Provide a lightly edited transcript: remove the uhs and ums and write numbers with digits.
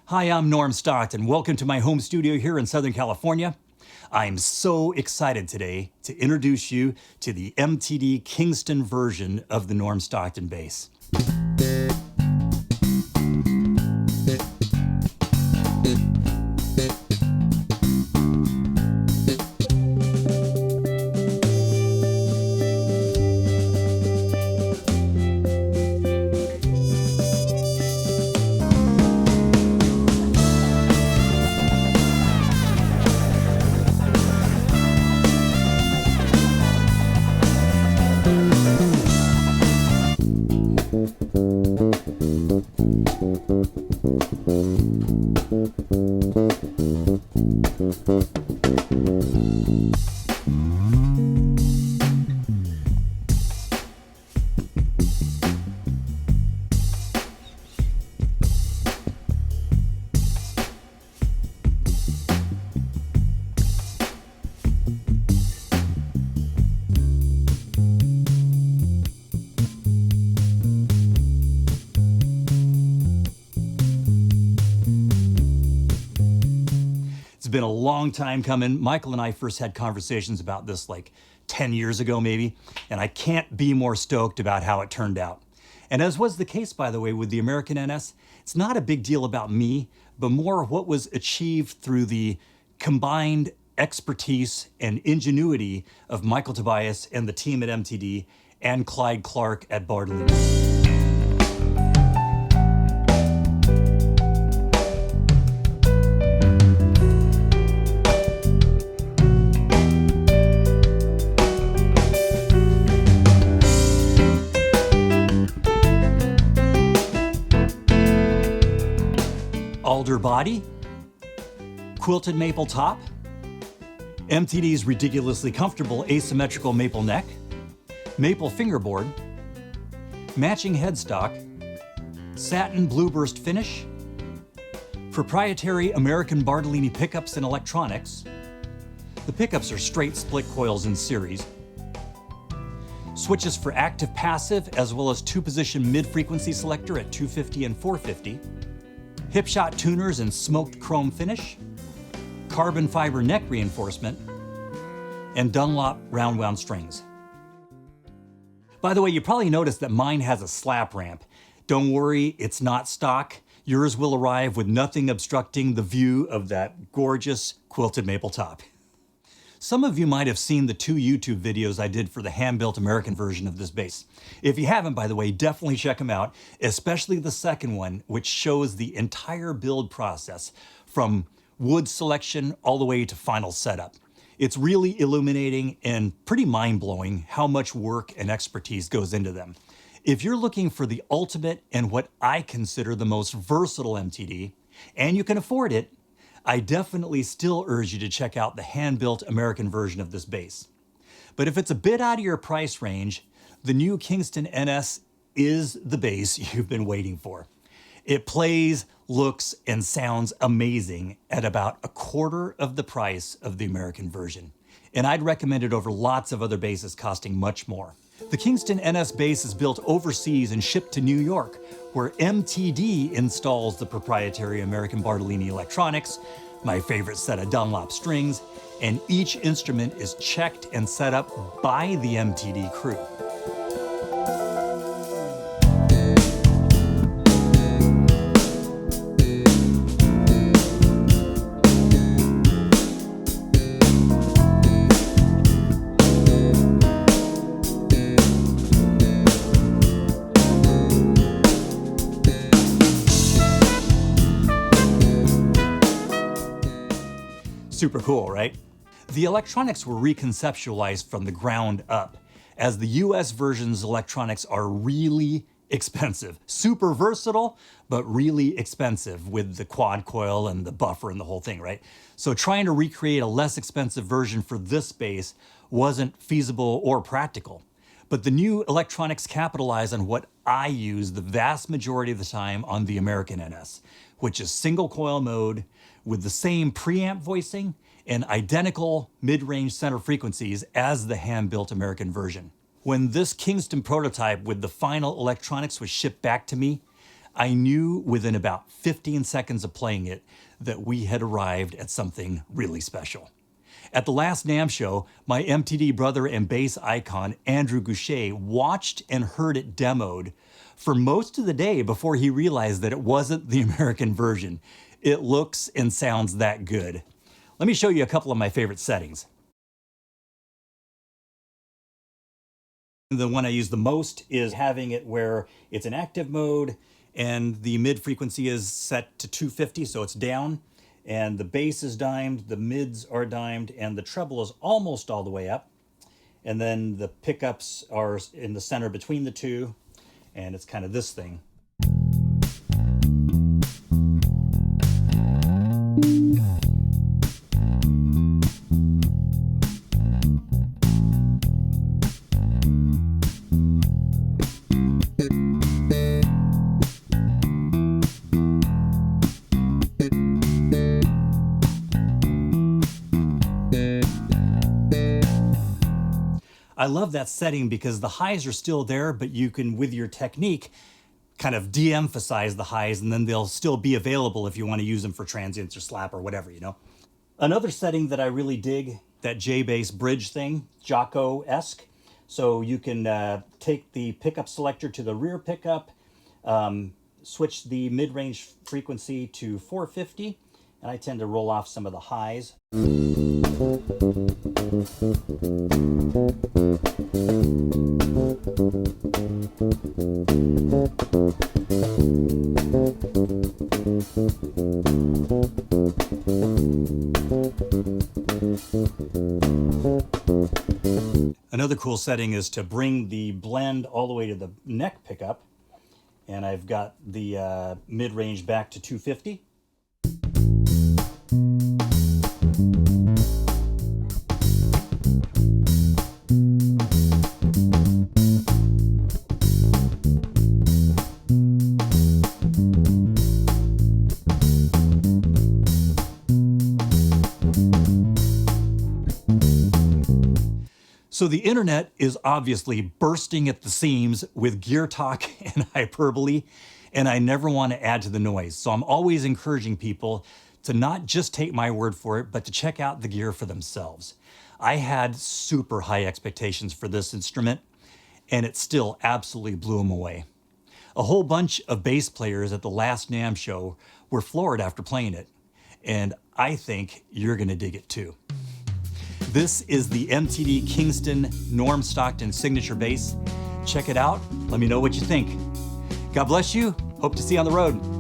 Hi, I'm Norm Stockton. Welcome to my home studio here in Southern California. I'm so excited today to introduce you to the MTD Kingston version of the Norm Stockton bass. It's been a long time coming. Michael and I first had conversations about this like 10 years ago maybe, and I can't be more stoked about how it turned out. And as was the case, by the way, with the American NS, it's not a big deal about me, but more what was achieved through the combined expertise and ingenuity of Michael Tobias and the team at MTD and Clyde Clark at Bartolini. Alder body, quilted maple top, MTD's ridiculously comfortable asymmetrical maple neck, maple fingerboard, matching headstock, satin blueburst finish, proprietary American Bartolini pickups and electronics. The pickups are straight split coils in series. Switches for active passive as well as 2-position mid-frequency selector at 250 and 450. Hip shot tuners and smoked chrome finish, carbon fiber neck reinforcement, and Dunlop round wound strings. By the way, you probably noticed that mine has a slap ramp. Don't worry, it's not stock. Yours will arrive with nothing obstructing the view of that gorgeous quilted maple top. Some of you might have seen the 2 YouTube videos I did for the hand-built American version of this bass. If you haven't, by the way, definitely check them out, especially the second one, which shows the entire build process from wood selection all the way to final setup. It's really illuminating and pretty mind-blowing how much work and expertise goes into them. If you're looking for the ultimate and what I consider the most versatile MTD, and you can afford it, I definitely still urge you to check out the hand-built American version of this bass. But if it's a bit out of your price range, the new Kingston NS is the bass you've been waiting for. It plays, looks, and sounds amazing at about a quarter of the price of the American version. And I'd recommend it over lots of other basses costing much more. The Kingston NS bass is built overseas and shipped to New York, where MTD installs the proprietary American Bartolini electronics, my favorite set of Dunlop strings, and each instrument is checked and set up by the MTD crew. Super cool, right? The electronics were reconceptualized from the ground up, as the US version's electronics are really expensive. Super versatile, but really expensive with the quad coil and the buffer and the whole thing, right? So trying to recreate a less expensive version for this bass wasn't feasible or practical. But the new electronics capitalize on what I use the vast majority of the time on the American NS, which is single coil mode with the same preamp voicing and identical mid-range center frequencies as the hand-built American version. When this Kingston prototype with the final electronics was shipped back to me, I knew within about 15 seconds of playing it that we had arrived at something really special. At the last NAMM show, my MTD brother and bass icon, Andrew Goucher, watched and heard it demoed for most of the day before he realized that it wasn't the American version. It looks and sounds that good. Let me show you a couple of my favorite settings. The one I use the most is having it where it's in active mode and the mid frequency is set to 250, so it's down, and the bass is dimed, the mids are dimed, and the treble is almost all the way up. And then the pickups are in the center between the two, and it's kind of this thing. I love that setting because the highs are still there, but you can, with your technique, kind of de-emphasize the highs, and then they'll still be available if you want to use them for transients or slap or whatever, you know? Another setting that I really dig, that J-bass bridge thing, Jocko-esque. So you can take the pickup selector to the rear pickup, switch the mid-range frequency to 450, and I tend to roll off some of the highs. Another cool setting is to bring the blend all the way to the neck pickup, and I've got the mid-range back to 250. So the internet is obviously bursting at the seams with gear talk and hyperbole, and I never want to add to the noise. So I'm always encouraging people to not just take my word for it, but to check out the gear for themselves. I had super high expectations for this instrument, and it still absolutely blew them away. A whole bunch of bass players at the last NAMM show were floored after playing it, and I think you're gonna dig it too. This is the MTD Kingston Norm Stockton signature bass. Check it out. Let me know what you think. God bless you. Hope to see you on the road.